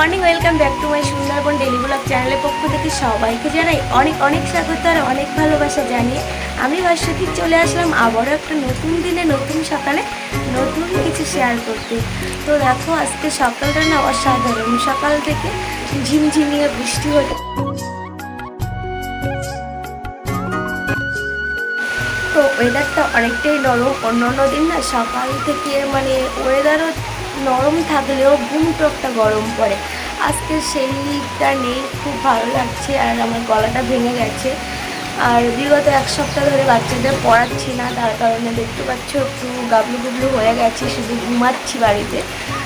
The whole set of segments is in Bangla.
Morning, welcome back to my Sundarban daily blog চ্যানেলের পক্ষ থেকে সবাইকে জানাই অনেক অনেক স্বাগত আর অনেক ভালোবাসা জানিয়ে আমি ভাস্বতী চলে আসলাম আবারও একটা নতুন দিনে নতুন সকালে নতুন কিছু শেয়ার করতে। তো দেখো আজকে সকালটা না অসাধারণ, সকাল থেকে ঝিমঝিমিয়ে বৃষ্টি হচ্ছে। তো ওয়েদারটা অনেকটাই নরম, অন্য দিন না সকাল থেকে মানে ওয়েদারও নরম থাকলেও ঘুমটো একটা গরম পড়ে। আজকে সেইটা নেই, খুব ভালো লাগছে আর আমার গলাটা ভেঙে গেছে। আর বিগত এক সপ্তাহ ধরে বাচ্চাদের পড়াচ্ছি না, তার কারণে দেখতে পাচ্ছ একটু গাবলু গুবলু হয়ে গেছে, শুধু ঘুমাচ্ছি বাড়িতে,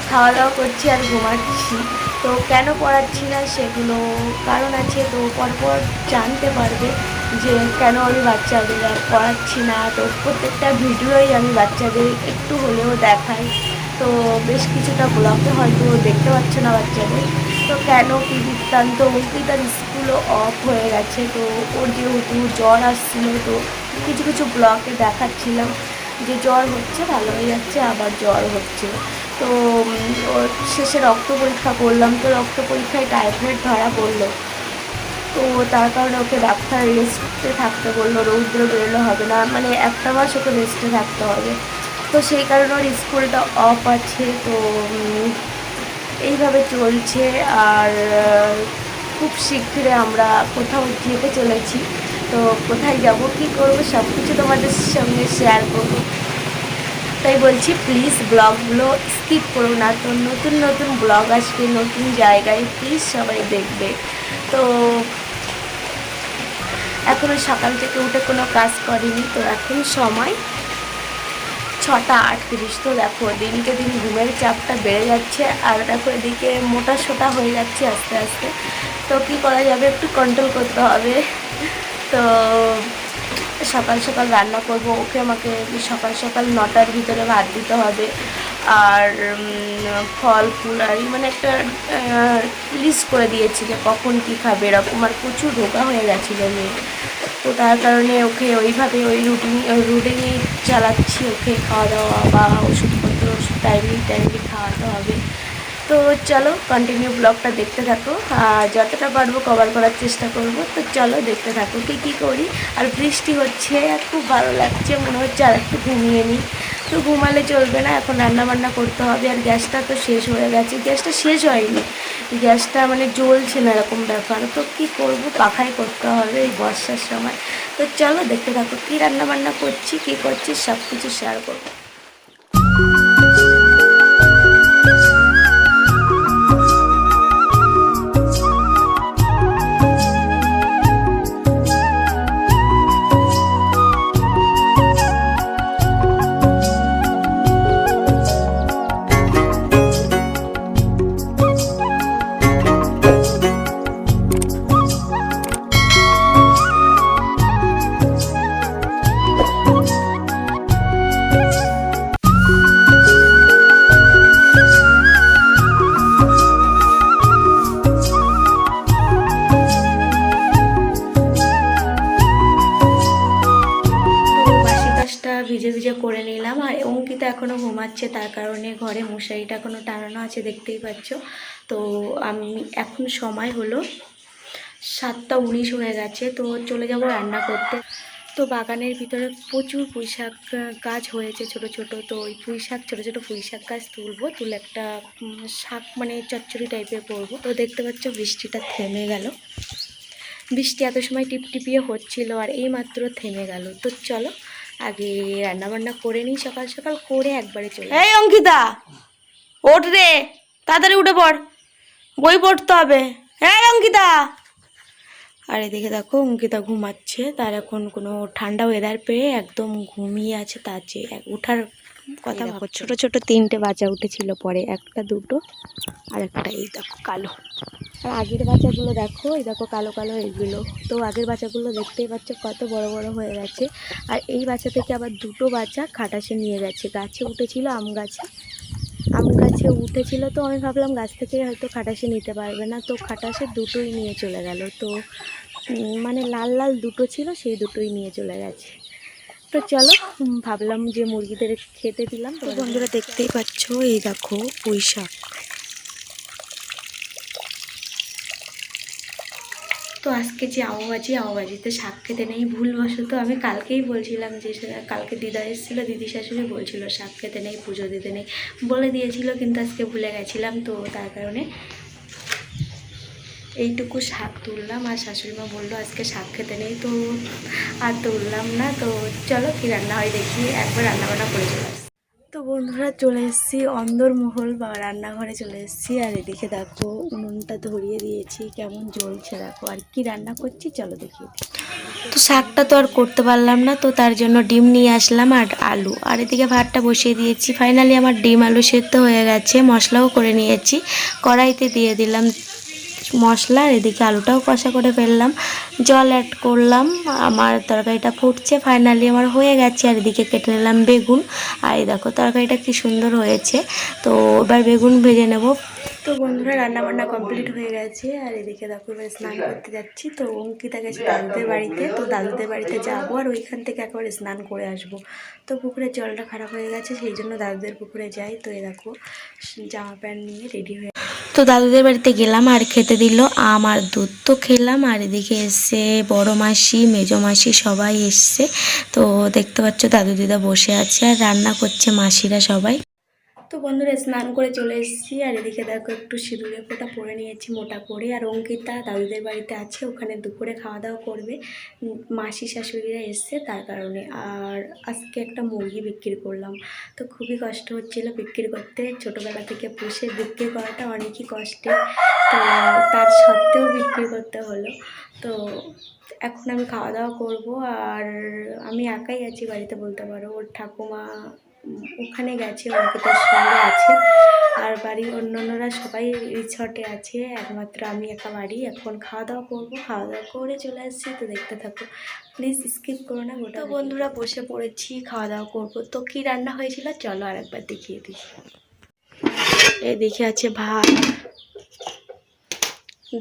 খাওয়া দাওয়া করছি আর ঘুমাচ্ছি। তো কেন পড়াচ্ছি না সেগুলো কারণ আছে, তো পরপর জানতে পারবে যে কেন আমি বাচ্চাদের আর পড়াচ্ছি না। তো প্রত্যেকটা ভিডিওই আমি বাচ্চাদের একটু হলেও দেখাই। তো বেশ কিছুটা ব্লগে হয়তো দেখতে পাচ্ছ না বাচ্চাদের, তো কেন কী বৃত্তান্ত। অঙ্কিতার স্কুলও অফ হয়ে গেছে, তো ওর যেহেতু জ্বর আসছিলো, তো কিছু কিছু ব্লগে দেখাচ্ছিলাম যে জ্বর হচ্ছে, ভালো হয়ে যাচ্ছে, আবার জ্বর হচ্ছে। তো ওর শেষে রক্ত পরীক্ষা করলাম, তো রক্ত পরীক্ষায় টাইফয়েড ধরা পড়লো। তো তার কারণে ওকে ডাক্তার রেস্টে থাকতে বললো, রৌদ্র বেরোলে হবে না, মানে একটা মাস ওকে রেস্টে থাকতে হবে। তো সেই কারণে ওর স্কুলটা অফ আছে। তো এইভাবে চলছে। আর খুব শীঘ্রই আমরা কোথাও যেতে চলেছি, তো কোথায় যাব কী করবো সব কিছু তোমাদের সঙ্গে শেয়ার করবো। তাই বলছি প্লিজ ব্লগগুলো স্কিপ করো না, তো নতুন নতুন ব্লগ আসবে নতুন জায়গায়, প্লিজ সবাই দেখবে। তো এখনও সকাল থেকে উঠে কোনো কাজ করিনি, তো এখন সময় 6:38। তো দেখো দিনকে দিন ঘুমের চাপটা বেড়ে যাচ্ছে, আর দেখো এদিকে মোটা সোটা হয়ে যাচ্ছে আস্তে আস্তে। তো কী করা যাবে, একটু কন্ট্রোল করতে হবে। তো সকাল সকাল রান্না করব, ওকে আমাকে সকাল সকাল 9টার ভিতরে ভাত দিতে হবে। আর ফল ফুল আর মানে একটা লিস্ট করে দিয়েছি যে কখন কী খাবে এরকম, আর প্রচুর রোগা হয়ে গেছিলো মেয়ে। তো তার কারণে ওকে ওইভাবে ওই রুটিনই চালাচ্ছি, ওকে খাওয়া দাওয়া বা ওষুধপত্র টাইমলি খাওয়াতে হবে। তো চলো কন্টিনিউ ব্লগটা দেখতে থাকো, যতটা পারবো কভার করার চেষ্টা করব। তো চলো দেখতে থাকো কী করি। আর বৃষ্টি হচ্ছে, খুব ভালো লাগছে, মনে হচ্ছে আর একটু ঘুমিয়ে নিই। তো ঘুমালে চলবে না, এখন রান্নাবান্না করতে হবে। আর গ্যাসটা তো শেষ হয়ে গেছে, গ্যাসটা শেষ হয়নি, গ্যাসটা মানে জ্বলছে না এরকম ব্যাপার। তো কী করব, পাখাই করতে হবে এই বর্ষার সময়। তো চলো দেখতে থাকো কী রান্নাবান্না করছি, কী করছি সব কিছু শেয়ার করবো। ভিজে ভিজে করে নিলাম। আর অঙ্কিতা এখনও ঘুমাচ্ছে, তার কারণে ঘরে মশারিটা এখনও টানানো আছে, দেখতেই পাচ্ছ। তো আমি এখন সময় হলো 7:19 হয়ে গেছে, তো চলে যাব রান্না করতে। তো বাগানের ভিতরে প্রচুর পুঁইশাক গাছ হয়েছে ছোট ছোট, তো ওই ছোট ছোট পুঁইশাক গাছ তুলবো, তুলে একটা শাক মানে চচ্চড়ি টাইপের করবো। তো দেখতে পাচ্ছ বৃষ্টিটা থেমে গেল, বৃষ্টি এত সময় টিপটিপিয়ে হচ্ছিল আর এই মাত্র থেমে গেল। তো চলো আগে রান্নাবান্না করে নিই, সকাল সকাল করে একবারে চলে। এই অঙ্কিতা ওঠ রে, তাড়াতাড়ি উঠে পড়, বই পড়তে হবে। হ্যাঁ অঙ্কিতা। আর এদিকে দেখো অঙ্কিতা ঘুমাচ্ছে, তার এখন কোনো ঠান্ডা ওয়েদার পেয়ে একদম ঘুমিয়ে আছে, তার যে ওঠার কথা ভাবো। ছোট ছোট 3টে বাচ্চা উঠেছিল, পরে একটা দুটো আর একটা এই দেখো কালো। আর আগের বাচ্চাগুলো দেখো, এই দেখো কালো কালো এগুলো। তো আগের বাচ্চাগুলো দেখতেই পাচ্ছ কত বড় বড় হয়ে গেছে। আর এই বাচ্চা থেকে আবার দুটো বাচ্চা খাটাসে নিয়ে গেছে, গাছে উঠেছিল, আম গাছে উঠেছিল। তো আমি ভাবলাম গাছ থেকে হয়তো খাটাসে নিতে পারবে না, তো খাটাসে দুটোই নিয়ে চলে গেল। তো মানে লাল লাল দুটো ছিল, সেই দুটোই নিয়ে চলে গেছে। তো চলো ভাবলাম যে মুরগিদের খেতে দিলাম। তো বন্ধুরা দেখতেই পাচ্ছ, এই দেখো পুঁই শাক, তো আজকে যে আওবাজিতে শাক খেতে নেই, ভুলবশত আমি কালকেই বলছিলাম যে কালকে দিদা এসেছিলো, দিদি শাশুড়ি বলছিল শাক খেতে নেই, পুজো দিতে নেই বলে দিয়েছিল, কিন্তু আজকে ভুলে গেছিলাম। তো তার কারণে এইটুকু শাক তুললাম, আর শাশুড়িমা বললো আজকে শাক খেতে নেই, তো আর তুললাম না। তো চলো কি রান্না হয় দেখি, একবার রান্নাবান্না করে চলে আসছি। তো বন্ধুরা চলে এসেছি অন্দরমহল বা রান্নাঘরে চলে এসেছি, আর এদিকে দেখো উনুনটা ধরিয়ে দিয়েছি, কেমন জ্বলছে দেখো, আর কি রান্না করছি চলো দেখিয়ে দিই। তো শাকটা তো আর করতে পারলাম না, তো তার জন্য ডিম নিয়ে আসলাম আর আলু, আর এদিকে ভাতটা বসিয়ে দিয়েছি। ফাইনালি আমার ডিম আলু সেদ্ধ হয়ে গেছে, মশলাও করে নিয়েছি, কড়াইতে দিয়ে দিলাম মশলা, আর এদিকে আলুটাও কষা করে ফেললাম, জল অ্যাড করলাম, আমার তরকারিটা ফুটছে, ফাইনালি আমার হয়ে গেছে। আর এদিকে কেটে নিলাম বেগুন, আর এই দেখো তরকারিটা কি সুন্দর হয়েছে। তো এবার বেগুন ভেজে নেব। তো বন্ধুরা রান্নাবান্না কমপ্লিট হয়ে গেছে, আর এদিকে দেখো এবার স্নান করতে যাচ্ছি। তো অঙ্কিতা গেছে দাদুদের বাড়িতে, তো দাদুদের বাড়িতে যাবো আর ওইখান থেকে একেবারে স্নান করে আসবো। তো পুকুরের জলটা খারাপ হয়ে গেছে, সেই জন্য দাদুদের পুকুরে যাই। তো এই দেখো জামা প্যান্ট নিয়ে রেডি হয়ে, তো দাদুদের বাড়িতে গেলাম, আর খেতে দিল আম আর দুধ, তো খেলাম। আর এদিকে এসছে বড় মাসি, মেজো মাসি সবাই এসছে। তো দেখতে পাচ্ছ দাদু দিদা বসে আছে, আর রান্না করছে মাসিরা সবাই। তো বন্ধুরা স্নান করে চলে এসেছি, আর এদিকে দেখো একটু সিঁদুরের ফোঁটা পরে নিয়েছি মোটা করে। আর অঙ্কিতা দাদুদের বাড়িতে আছে, ওখানে দুপুরে খাওয়া দাওয়া করবে, মাসি শাশুড়িরা এসছে তার কারণে। আর আজকে একটা মুরগি বিক্রি করলাম, তো খুবই কষ্ট হচ্ছিল বিক্রি করতে, ছোটোবেলা থেকে পুষে বিক্রি করাটা অনেকই কষ্টের, তো তার সত্ত্বেও বিক্রি করতে হলো। তো এখন আমি খাওয়া দাওয়া করবো, আর আমি একাই আছি বাড়িতে বলতে পারো, ওর ঠাকুমা ওখানে গেছে, অঙ্কিতার সঙ্গে আছে, আর বাড়ির অন্যান্যরা সবাই রিসর্টে আছে, একমাত্র আমি একা বাড়ি। এখন খাওয়া দাওয়া করবো, খাওয়া দাওয়া করে চলে আসছি, তো দেখতে থাকো, প্লিজ স্কিপ করো না গোটা। তো বন্ধুরা বসে পড়েছি, খাওয়া দাওয়া করবো। তো কী রান্না হয়েছিল চলো আরেকবার দেখিয়ে দিই। এদিকে আছে ভাত,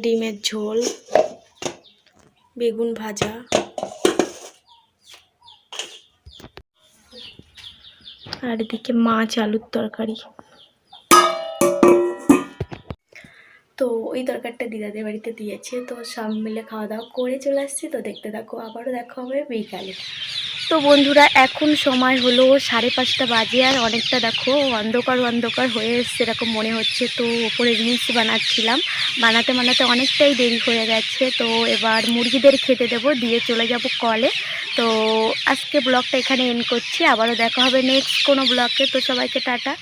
ডিমের ঝোল, বেগুন ভাজা, আর এদিকে মাছ আলুর তরকারি। তো ওই তরকারিটা দিদাদের বাড়িতে দিয়েছে, তো সব মিলে খাওয়া দাওয়া করে চলে আসছি। তো দেখতে থাকো, আবারও দেখা হবে বিকালে। তো বন্ধুরা এখন সময় হলো 5:30 বাজে, আর অনেকটা দেখো অন্ধকার অন্ধকার হয়ে এসছে এরকম মনে হচ্ছে। তো ওপরে রিলস বানাচ্ছিলাম, বানাতে বানাতে অনেকটাই দেরি হয়ে গেছে। তো এবার মুরগিদের খেতে দেবো, দিয়ে চলে যাব কলে। তো আজকে ব্লগটা এখানে এন্ড করছি, আবারও দেখা হবে নেক্সট কোনো ব্লগে। তো সবাইকে টাটা।